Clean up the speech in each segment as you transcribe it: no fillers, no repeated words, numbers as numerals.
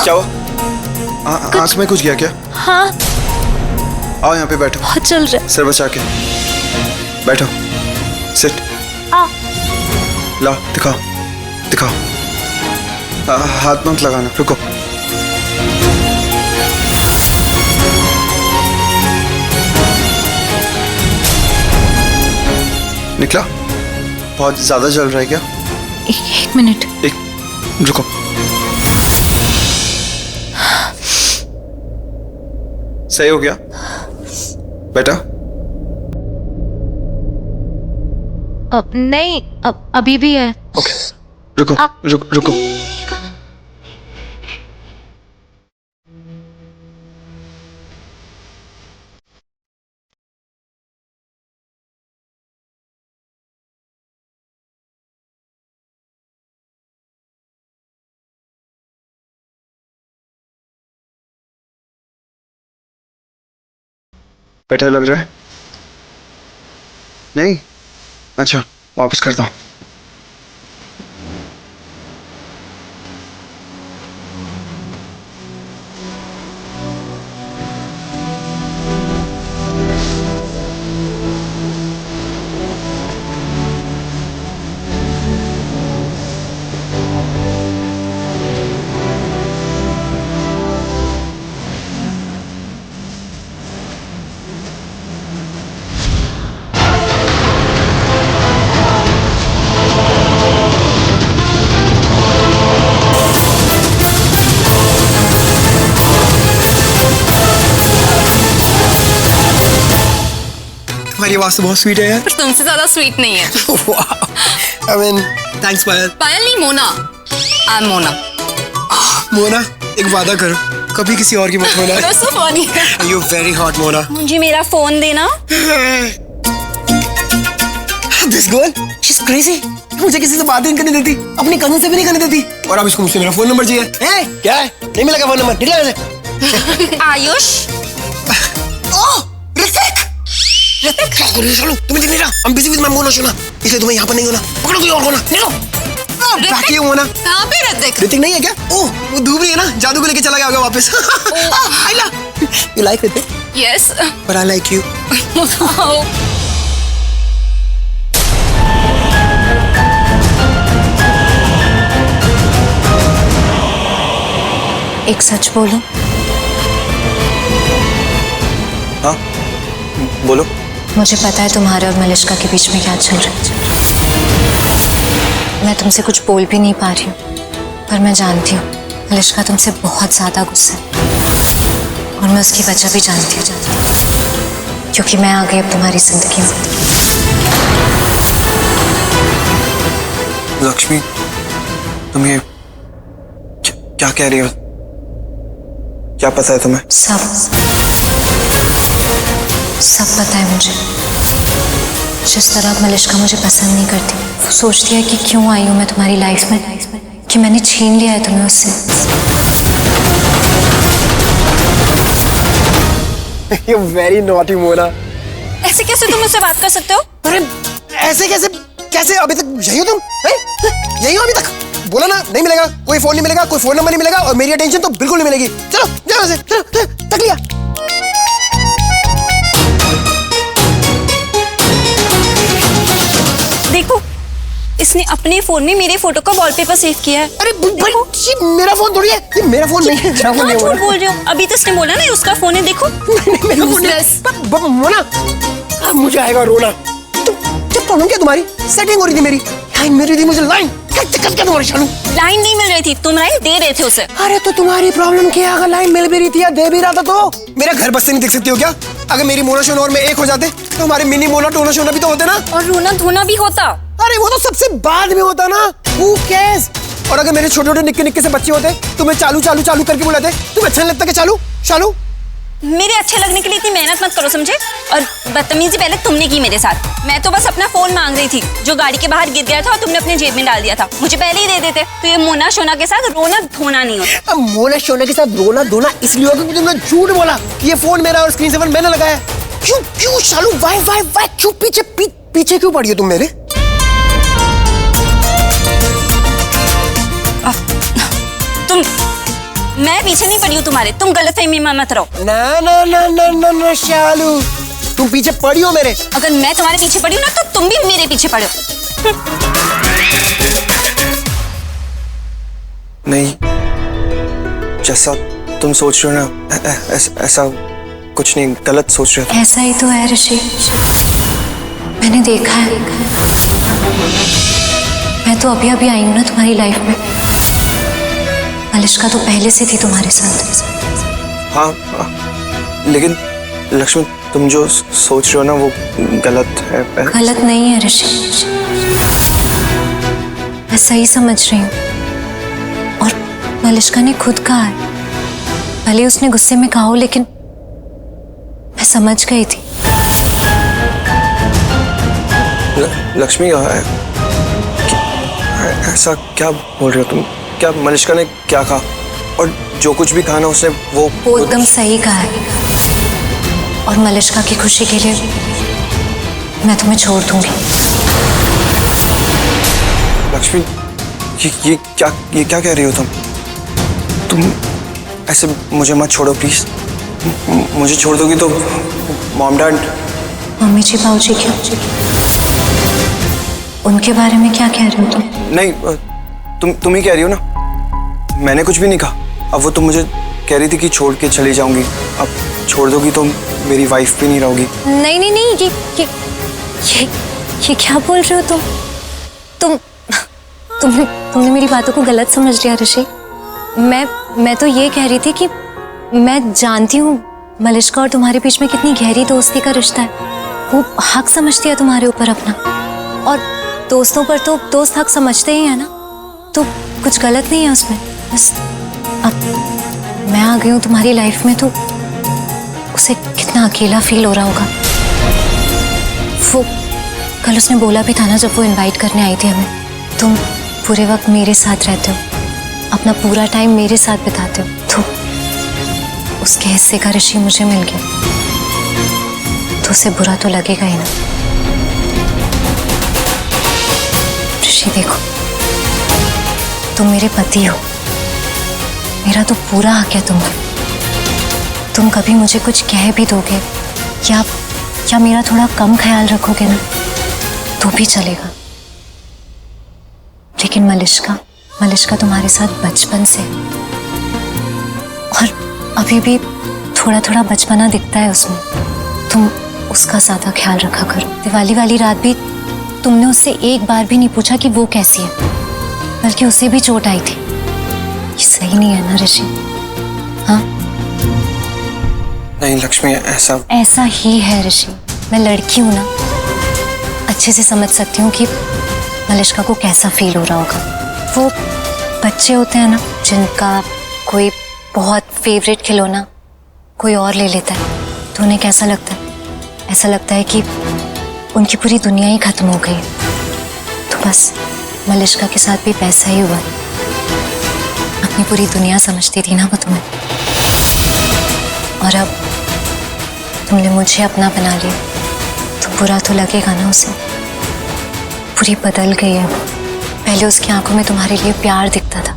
क्या हुआ? आंख में कुछ गया क्या? हाँ। आओ यहाँ पे बैठो। बहुत चल रहा है। सिर बचा के बैठो। सिट। लाओ दिखाओ दिखाओ। हाथ मत लगाना, रुको। निकला? बहुत ज्यादा जल रहा है क्या? एक मिनट। रुको। सही हो गया बेटा? नहीं, अभी भी है। ओके, रुको रुको। बेटा लग रहा है? नहीं? अच्छा, वापस करता हूँ। तुम्हारी आवाज तो बहुत स्वीट है यार। पर तुमसे ज्यादा स्वीट नहीं है। I mean, thanks Payal. Payal नहीं, मोना। I am Mona. मोना, एक वादा करो, कभी किसी और की मत होना। That's so funny। You very hot, Mona. मुझे मेरा फोन देना। This girl, she's crazy। मुझे किसी से बातें नहीं करने देती, अपनी कजन से भी नहीं करने देती, और अब इसको मुझसे मेरा फोन नंबर चाहिए। क्या है? नहीं मिलेगा फोन नंबर, निकला ऐसे। आयुष। ओह, ऋतिक। क्या कर रही हो? चलो, तुम्हें दिख नहीं रहा? I'm busy with my Mona Shona, इसलिए तुम्हें यहाँ पर नहीं होना। पकड़ो कोई और होना, निकलो। बाकी मोना। कहाँ पे ऋतिक? ऋतिक नहीं है क्या? ओह, वो धूप रही है ना, जादू को लेके चला गया होगा वापस। आइला, you like Hrithik? Yes। But I like you। एक सच बोलूं? हाँ, बोलो। मुझे पता है तुम्हारे और मलिश्का के बीच में क्या चल रहा है। मैं तुमसे कुछ बोल भी नहीं पा रही हूँ, पर मैं जानती हूँ मलिश्का तुमसे बहुत ज्यादा गुस्सा है, और मैं उसकी वजह भी जानती हूँ, क्योंकि मैं आ गई अब तुम्हारी जिंदगी में। लक्ष्मी, तुम ये क्या कह रही हो? क्या पता है तुम्हें? सब पता है मुझे। जिस तरह मलिश्का मुझे पसंद नहीं करती, वो सोचती है कि क्यों आई हूँ मैं तुम्हारी लाइफ में, कि मैंने छीन लिया है तुम्हें उससे। You're very naughty, Mona. ऐसे कैसे तुम मुझसे बात कर सकते हो? अरे ऐसे कैसे अभी तक यही हो तुम? यही हो अभी तक? बोला ना नहीं मिलेगा, कोई फोन नहीं मिलेगा, कोई फोन नंबर नहीं मिलेगा, और मेरी अटेंशन तो बिल्कुल नहीं मिलेगी। चलो जाओ से, चलो तक लिया। देखो, इसने अपने फोन में मेरे फोटो का वॉलपेपर सेव किया है। अरे ये मेरा फोन थोड़ी है, ये मेरा फोन नहीं है। मेरा फोन नहीं है। झूठ बोल रहे हो? अभी तो इसने बोला ना उसका फोन है, देखो। मेरा फोन नहीं। मोना, अब मुझे आएगा रोना। क्या प्रॉब्लम क्या तुम्हारी? सेटिंग हो रही थी मेरी, लाइन मिल रही थी मुझे, लाइन। क्या तुम्हारी शानू? लाइन नहीं मिल रही थी, तुम लाइन दे रहे थे उसे। अरे तो तुम्हारी प्रॉब्लम क्या? अगर लाइन मिल भी रही थी या दे भी रहा था तो मेरा घर बस से नहीं देख सकती हो क्या? अगर मेरी मोना शोना और मैं एक हो जाते तो हमारे मिनी मोना टोना शोना भी तो होते ना, और रोना धोना भी होता। अरे वो तो सबसे बाद में होता ना। Who cares? और अगर मेरे छोटे छोटे निक्के से बच्चे होते, तुम्हें चालू करके बुलाते, तुम्हें अच्छा नहीं लगता कि चालू? मेरे अच्छे लगने के लिए इतनी मेहनत मत करो, समझे? और बदतमीजी पहले तुमने की मेरे साथ। मैं तो बस अपना फोन मांग रही थी, जो गाड़ी के बाहर गिर गया था और तुमने अपने जेब में डाल दिया था। मुझे पहले ही दे देते तो ये मोना शोना के साथ रोना धोना नहीं होता। मोना शोना के साथ रोना धोना इसलिए होगा क्योंकि तुमने झूठ बोला कि ये फोन मेरा और स्क्रीन सेवर मैंने लगाया। क्यों शालू? वाई क्यों पीछे क्यों पड़ी हो तुम मेरे? मैं पीछे नहीं पड़ी हूँ तुम्हारे, तुम गलतफहमी में मत रहो। ना ना ना ना ना ना शालू, तुम पीछे पड़ी हो मेरे। अगर मैं तुम्हारे पीछे पड़ी हूँ ना, तो तुम भी मेरे पीछे पड़ो। नहीं, जैसा तुम सोच रहे हो ना, ऐसा कुछ नहीं, गलत सोच रहे हो। ऐसा ही तो है ऋषि, मैंने देखा है। मैं तो अभी अभी आई हूँ ना तुम्हारी लाइफ में। मलिष्का तो पहले से थी तुम्हारे साथ। हाँ, लेकिन लक्ष्मी, तुम जो सोच रहे हो ना वो गलत है। गलत नहीं है ऋषि, मैं सही समझ रही हूँ। और मलिष्का ने खुद कहा है, भले उसने गुस्से में कहा हो, लेकिन मैं समझ गई थी। लक्ष्मी, ऐसा क्या बोल रहे हो तुम? क्या मलिष्का ने क्या कहा? और जो कुछ भी कहा ना उसने वो एकदम सही कहा है। और मलिष्का की खुशी के लिए मैं तुम्हें छोड़ दूंगी। लक्ष्मी, ये क्या कह रही हो तुम ऐसे मुझे मत छोड़ो प्लीज। मुझे छोड़ दोगी तो मॉम डैड, मम्मी जी पाऊजी क्यों, उनके बारे में क्या कह रहे हो तुम? नहीं, तुम ही कह रही हो ना, मैंने कुछ भी नहीं कहा। अब वो तुम मुझे कह रही थी कि छोड़ के चली जाऊंगी, अब छोड़ दोगी तो मेरी वाइफ भी नहीं रहोगी। नहीं नहीं नहीं, ये क्या बोल रहे हो तुमने मेरी बातों को गलत समझ लिया ऋषि। मैं तो ये कह रही थी कि मैं जानती हूँ मलिष्का और तुम्हारे बीच में कितनी गहरी दोस्ती का रिश्ता है। वो हक समझती है तुम्हारे ऊपर अपना, और दोस्तों पर तो दोस्त हक समझते ही है ना, तो कुछ गलत नहीं है उसमें। बस अब मैं आ गई हूँ तुम्हारी लाइफ में, तो उसे कितना अकेला फील हो रहा होगा। वो कल उसने बोला भी था ना, जब वो इनवाइट करने आई थी हमें, तुम पूरे वक्त मेरे साथ रहते हो, अपना पूरा टाइम मेरे साथ बिताते हो, तो उसके हिस्से का ऋषि मुझे मिल गया, तो उसे बुरा तो लगेगा ही ना। ऋषि देखो, तुम मेरे पति हो, मेरा तो पूरा हक है तुम पे। तुम कभी मुझे कुछ कह भी दोगे या मेरा थोड़ा कम ख्याल रखोगे ना, तो भी चलेगा। लेकिन मलिष्का तुम्हारे साथ बचपन से, और अभी भी थोड़ा थोड़ा बचपना दिखता है उसमें। तुम उसका ज्यादा ख्याल रखा करो। दिवाली वाली रात भी तुमने उससे एक बार भी नहीं पूछा कि वो कैसी है, बल्कि उसे भी चोट आई थी। ये सही नहीं है ना ऋषि? हाँ नहीं लक्ष्मी, ऐसा ही है ऋषि। मैं लड़की हूं ना, अच्छे से समझ सकती हूँ कि मलिष्का को कैसा फील हो रहा होगा। वो बच्चे होते हैं ना, जिनका कोई बहुत फेवरेट खिलौना कोई और ले लेता है, तो उन्हें कैसा लगता है? ऐसा लगता है कि उनकी पूरी दुनिया ही खत्म हो गई है। तो बस मलिष्का के साथ भी वैसा ही हुआ। अपनी पूरी दुनिया समझती थी ना वो तुम्हें, और अब तुमने मुझे अपना बना लिया, तो बुरा तो लगेगा ना उसे। पूरी बदल गई है वो। पहले उसकी आंखों में तुम्हारे लिए प्यार दिखता था,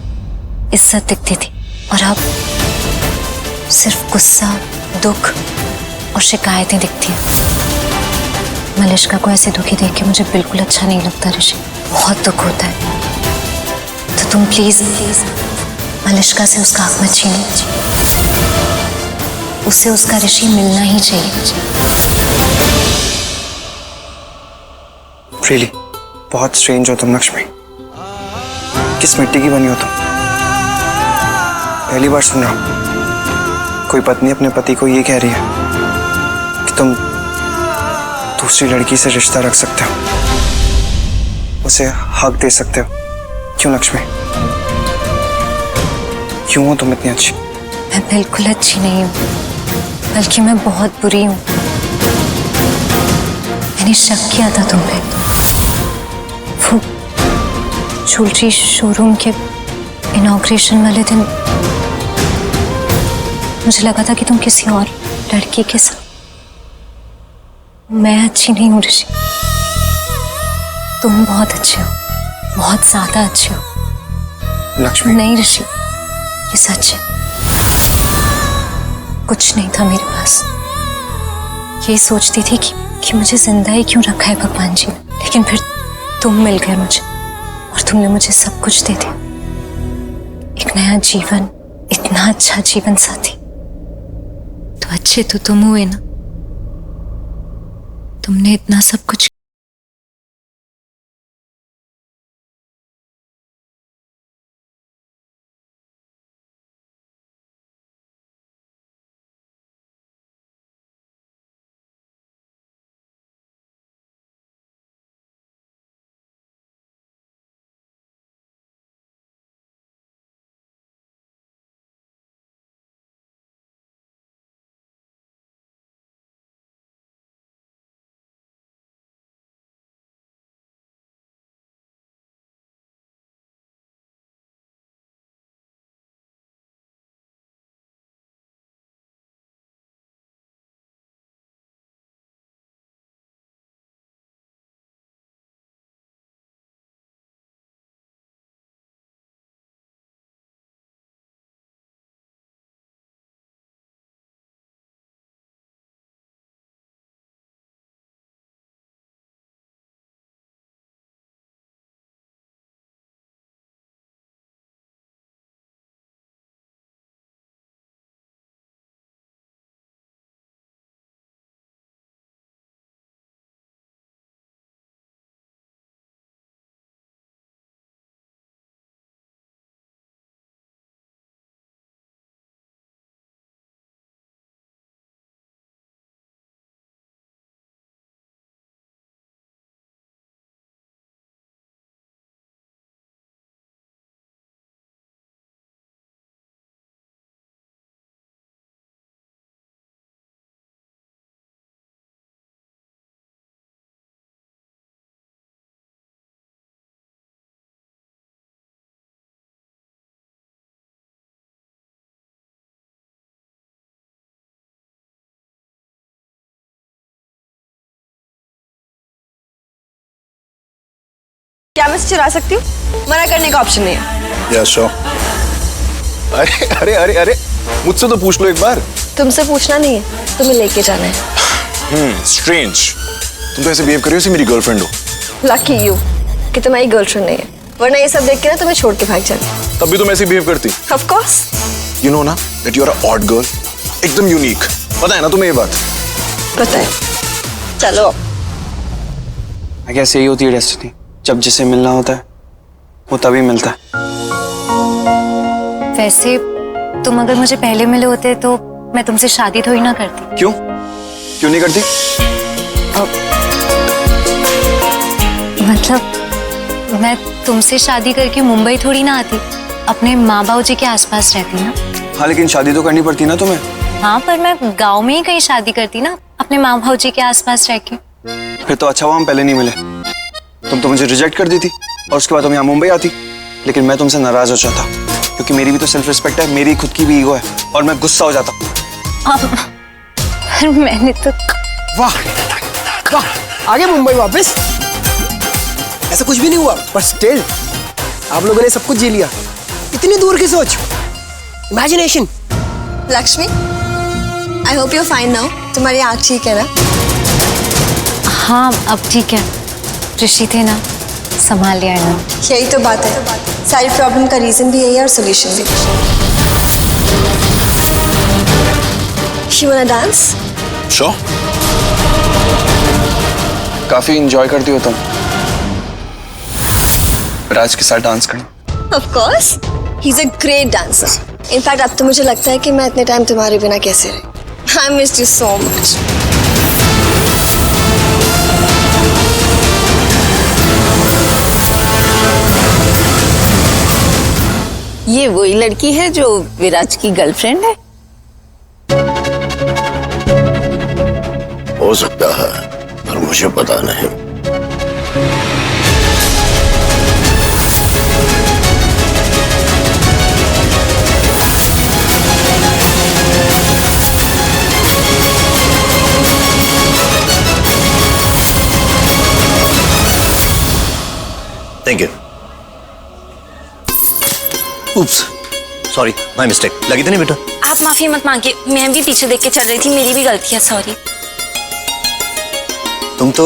इज्जत दिखती थी, और अब सिर्फ गुस्सा, दुख और शिकायतें दिखती हैं। मलिष्का को ऐसे दुखी देख के मुझे बिल्कुल अच्छा नहीं लगता ऋषि, बहुत दुख होता है। तो तुम प्लीज मलिष्का से उसका हक मत छीनो। उसे उसका ऋषि मिलना ही चाहिए। रियली बहुत स्ट्रेंज हो तुम लक्ष्मी। किस मिट्टी की बनी हो तुम? पहली बार सुन रहा हूं कोई पत्नी अपने पति को ये कह रही है कि तुम दूसरी लड़की से रिश्ता रख सकते हो, उसे हक दे सकते हो। क्यों लक्ष्मी, क्यों हो तुम इतनी अच्छी? मैं बिल्कुल अच्छी नहीं हूँ, बल्कि मैं बहुत बुरी हूँ। मैंने शक किया था तुम पे। वो ज्वेलरी शोरूम के इनॉग्रेशन वाले दिन मुझे लगा था कि तुम किसी और लड़की के साथ। मैं अच्छी नहीं हूँ ऋषि, तुम बहुत अच्छे हो, बहुत ज्यादा अच्छे हो। लक्ष्मी नहीं ऋषि, ये सच है। कुछ नहीं था मेरे पास। ये सोचती थी कि मुझे जिंदा ही क्यों रखा है भगवान जी ने, लेकिन फिर तुम मिल गए मुझे और तुमने मुझे सब कुछ दे दिया। एक नया जीवन, इतना अच्छा जीवन साथी। तो अच्छे तो तुम हुए ना, तुमने इतना सब कुछ। क्या मैं चुरा सकती हूँ? मना करने का ऑप्शन नहीं है। या श्योर। अरे अरे अरे अरे मुझसे तो पूछ लो एक बार। तुमसे पूछना नहीं है, तुम्हें लेके जाना है। स्ट्रेंज। तुम तो ऐसे बिहेव कर रही हो जैसे मेरी गर्लफ्रेंड हो। लकी यू कि तुम्हारी गर्लफ्रेंड नहीं है, वरना ये सब देख के ना तुम्हें छोड़ के भाग जाती। तब भी तुम ऐसे बिहेव करती। Of course. यू नो ना that you are a odd girl, एकदम यूनिक। पता है ना तुम्हें ये बात? पता है। चलो। आई गेस यही होती है डेस्टिनी, जब जिसे मिलना होता है वो तभी मिलता है। वैसे तुम अगर मुझे पहले मिले होते तो मैं तुमसे शादी थोड़ी ना करती। क्यों क्यों नहीं करती? मतलब मैं तुमसे शादी करके मुंबई थोड़ी ना आती, अपने माँ बाबू जी के आसपास रहती ना। हाँ लेकिन शादी तो करनी पड़ती ना तुम्हें। हाँ पर मैं गांव में ही कहीं शादी करती ना, अपने माँ बाबू जी के आसपास रह के। फिर तो अच्छा हुआ हम पहले नहीं मिले। तुम तो मुझे रिजेक्ट कर दी थी और उसके बाद तुम यहाँ मुंबई आती। लेकिन मैं तुमसे नाराज हो जाता क्योंकि मेरी भी तो सेल्फ रिस्पेक्ट है, मेरी खुद की भी ईगो है और मैं गुस्सा हो जाता। पर मैंने तो। वाह वाह, आगे मुंबई वापस। ऐसा कुछ भी नहीं हुआ, पर स्टिल आप लोगों ने सब कुछ जी लिया। इतनी दूर की सोच, imagination. Lakshmi, I hope you fine now. तुम्हारी आँख ठीक है ना? हाँ अब ठीक है, ऋषि थे ना, संभाल लिया है ना। यही तो बात है, सारी प्रॉब्लम का रीजन भी यही है और सोल्यूशन भी। You wanna dance? श्योर। काफी इंजॉय करती हो तुम राज के साथ डांस करना। Of course, he's a great dancer. In fact, अब तो मुझे लगता है कि मैं इतने टाइम तुम्हारे बिना कैसे रही। I missed you so much. ये वही लड़की है जो विराज की गर्लफ्रेंड है? हो सकता है पर मुझे पता नहीं। Thank you. Oops, sorry my mistake. लगी तो नहीं बेटा? आप माफी मत मांगिए, मैं भी पीछे देख के चल रही थी, मेरी भी गलती है, सॉरी। तुम तो,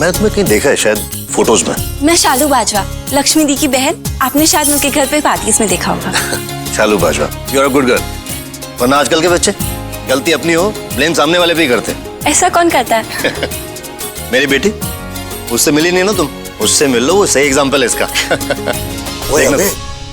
मैंने तुम्हें कहीं देखा है शायद फोटोज में। मैं शालू बाजवा, लक्ष्मी दी की बहन। आपने शायद उनके घर पे पार्टीज में देखा होगा। Shalu Bajwa, you are a good girl. वरना आजकल के बच्चे गलती अपनी हो ब्लेम सामने वाले पे ही करते हैं। ऐसा कौन करता है? मेरी बेटी, उससे मिली नहीं ना तुम, उससे मिल लो, वो सही एग्जाम्पल है इसका।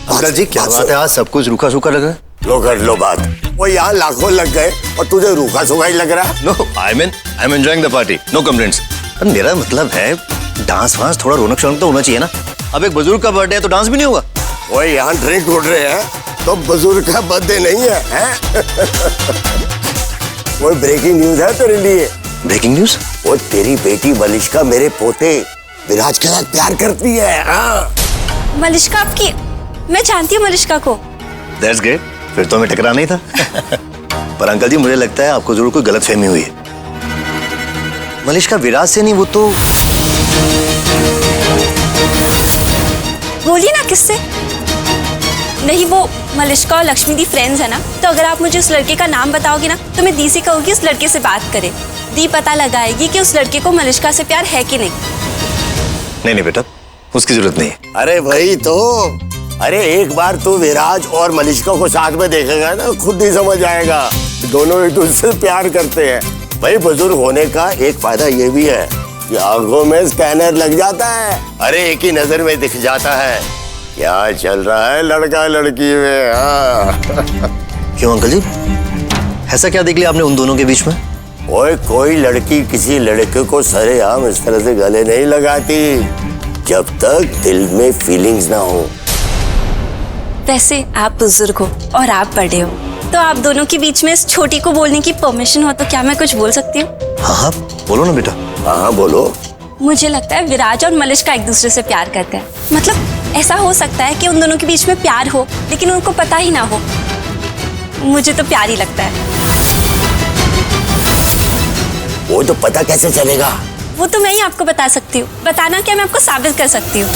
अंकल जी क्या बात है, आज सब कुछ रूखा सूखा लग रहा है। लो कर लो बात, वो यहाँ लाखों लग गए और तुझे रूखा सूखा ही लग रहा। No I am enjoying the party, no complaints. मेरा मतलब है डांस वांस थोड़ा रौनक शौनक तो होना चाहिए ना। अब एक बुजुर्ग का बर्थडे है तो डांस भी नहीं होगा? वो यहाँ ड्रिंक उड़ रहे हैं तो बुजुर्ग का बर्थडे नहीं है? वो ब्रेकिंग न्यूज है तेरे लिए। Breaking news? वो तेरी बेटी मलिष्का मेरे पोते विराज के साथ प्यार करती है। हाँ। मलिष्का आपकी? मैं जानती हूँ मलिष्का को। That's great, फिर तो हमें टकराना ही था। पर अंकल जी मुझे लगता है आपको जरूर कोई गलतफहमी हुई है। मलिष्का विराज से नहीं, वो तो बोलिए ना किससे? नहीं, वो मलिष्का और लक्ष्मी दी फ्रेंड्स है ना, तो अगर आप मुझे उस लड़के का नाम बताओगे ना तो मैं दी से कहूँगी उस लड़के से बात करे। दी पता लगाएगी कि उस लड़के को मलिष्का से प्यार है कि नहीं। नहीं बेटा, उसकी जरूरत नहीं है। अरे वही तो, अरे एक बार तू विराज और मलिष्का को साथ में देखेगा ना, खुद ही समझ आएगा दोनों एक दूसरे से प्यार करते हैं। भाई बुजुर्ग होने का एक फायदा ये भी है कि आंखों में स्कैनर लग जाता है। अरे एक ही नजर में दिख जाता है क्या चल रहा है लड़का लड़की में। हाँ। क्यों अंकल जी, ऐसा क्या देख लिया आपने उन दोनों के बीच में? ओए कोई लड़की किसी लड़के को सरेआम इस तरह से गले नहीं लगाती जब तक दिल में फीलिंग्स ना हो। वैसे आप बुजुर्ग हो और आप बड़े हो, तो आप दोनों के बीच में इस छोटी को बोलने की परमिशन हो तो क्या मैं कुछ बोल सकती हूँ? हाँ बोलो ना बेटा। हाँ बोलो। मुझे लगता है विराज और मलिष्का एक दूसरे से प्यार करते हैं। मतलब ऐसा हो सकता है कि उन दोनों के बीच में प्यार हो लेकिन उनको पता ही ना हो। मुझे तो प्यार ही लगता है। वो तो पता कैसे चलेगा? वो तो मैं ही आपको बता सकती हूँ। बताना क्या, मैं आपको साबित कर सकती हूँ।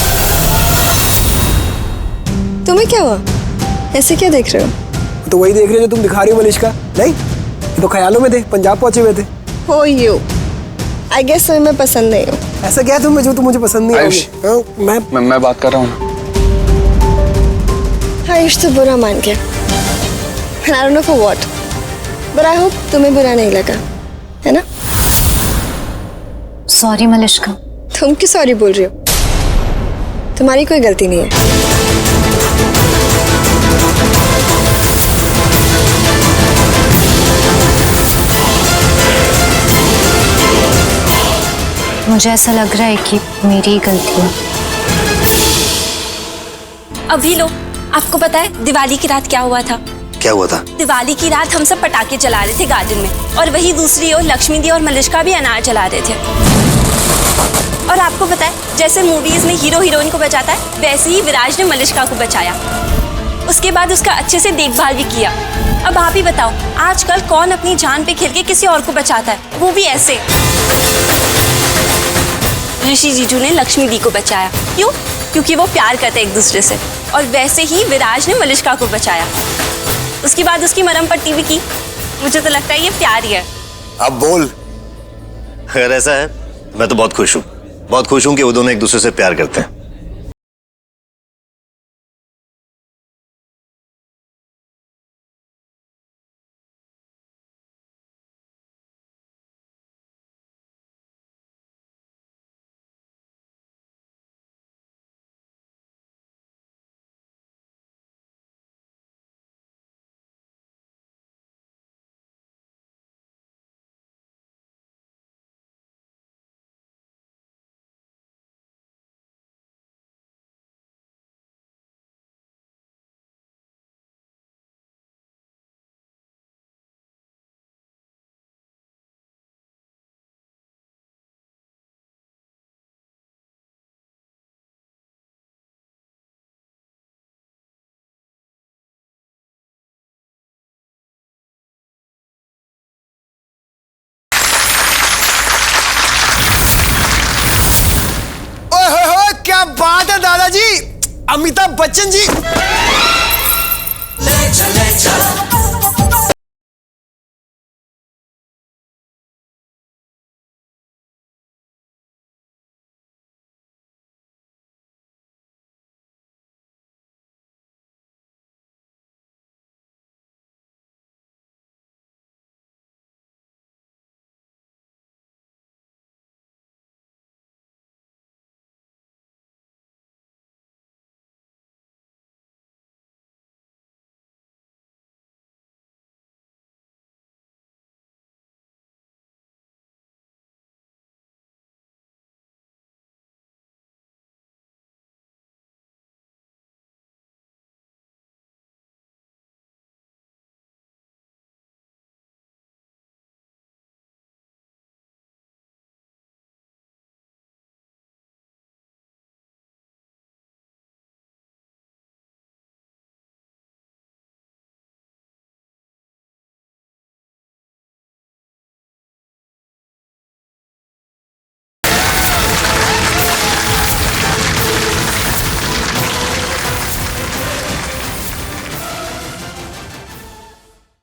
तुम्हें क्या हुआ? ऐसे क्या देख रहे हो? तो वही देख रहे हो जो तुम दिखा रही हो मलिष्का। नहीं, ये तो ख्यालों में थे, पंजाब पहुंचे हुए थे। हो यू, आई गेस तुम्हें मैं पसंद नहीं हूँ। ऐसा क्या है तुम्हें जो तुम मुझे पसंद नहीं आयुष, आओगी? मैं बात कर रहा हूँ। आयुष तो बुरा मान गया। I don't know for what, but I hope तुम्हें बुरा नहीं लगा, है ना? सॉरी मलिष्का। तुम क्यों सॉरी बोल रही हो? तुम्हारी कोई गलती नहीं है। मुझे ऐसा लग रहा है कि मेरी ही गलती है। अभी लो, आपको पता है दिवाली की रात क्या हुआ था? क्या हुआ था? दिवाली की रात हम सब पटाखे चला रहे थे गार्डन में और वही दूसरी ओर लक्ष्मी दी और मलिष्का भी अनार जला रहे थे। और आपको पता है जैसे मूवीज में हीरो हीरोइन को बचाता है वैसे ही विराज ने मलिष्का को बचाया। उसके बाद उसका अच्छे से देखभाल भी किया। अब आप ही बताओ, आजकल कौन अपनी जान पे खेल के किसी और को बचाता है, वो भी ऐसे। ऋषि जीजू ने लक्ष्मी दी को बचाया। क्यों? क्योंकि वो प्यार करते एक दूसरे से। और वैसे ही विराज ने मलिष्का को बचाया। उसके बाद उसकी मरहम पट्टी भी की। मुझे तो लगता है ये प्यार ही है। अब बोल। अगर ऐसा है मैं तो बहुत खुश हूँ, बहुत खुश हूँ कि वो दोनों एक दूसरे से प्यार करते हैं। क्या बात है दादाजी, अमिताभ बच्चन जी। चले चलो